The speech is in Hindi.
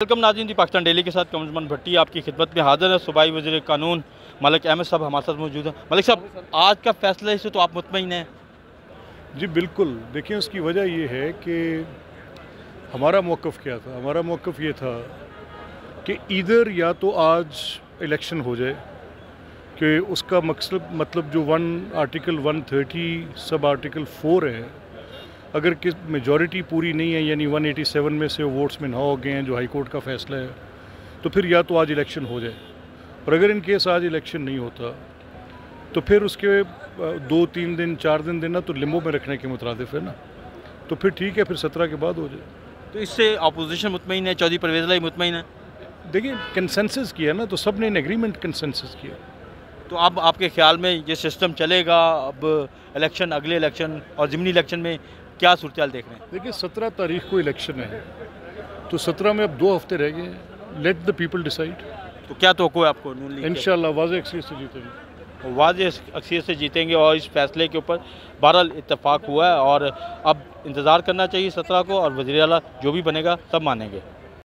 वेलकम नाज़रीन, दी पाकिस्तान डेली के साथ कमरजमान भट्टी आपकी खिदमत में हाजिर है। सूबाई वज़ीर कानून मलिक अहमद साहब हमारे साथ मौजूद हैं। मलिक साहब, आज का फैसला से तो आप मुतमईन हैं? जी बिल्कुल। देखिए, उसकी वजह ये है कि हमारा मौक़िफ़ क्या था। हमारा मौक़िफ़ ये था कि इधर या तो आज इलेक्शन हो जाए कि उसका मकसद मतलब जो आर्टिकल 130 सब आर्टिकल 4 है, अगर कि मेजॉरिटी पूरी नहीं है, यानी 187 में से वोट्स में ना हो गए हैं जो हाई कोर्ट का फ़ैसला है, तो फिर या तो आज इलेक्शन हो जाए। और अगर इन केस आज इलेक्शन नहीं होता तो फिर उसके 2-3 दिन 4 दिन देना तो लिम्बो में रखने के मुतरादिफ है ना। तो फिर ठीक है, फिर 17 के बाद हो जाए। तो इससे अपोजिशन मुतमईन है, चौधरी परवेज़ इलाही मुतमईन है? देखिए, कंसेंसस किया ना, तो सब ने इन एग्रीमेंट कंसेंसस किया। तो अब आपके ख्याल में ये सिस्टम चलेगा? अब इलेक्शन, अगले इलेक्शन और ज़िमनी इलेक्शन में क्या सूरत देख रहे हैं? देखिए, 17 तारीख को इलेक्शन है, तो 17 में अब 2 हफ्ते रह गए हैं। Let the people decide. तो क्या तवक्को है आपको? नून लीग इंशाल्लाह वाज़ेह अक्सरियत से जीतेंगे। वाज़ेह अक्सरियत से जीतेंगे और इस फैसले के ऊपर बहरहाल इत्तेफाक हुआ है और अब इंतज़ार करना चाहिए 17 को, और वज़ीर आला जो भी बनेगा सब मानेंगे।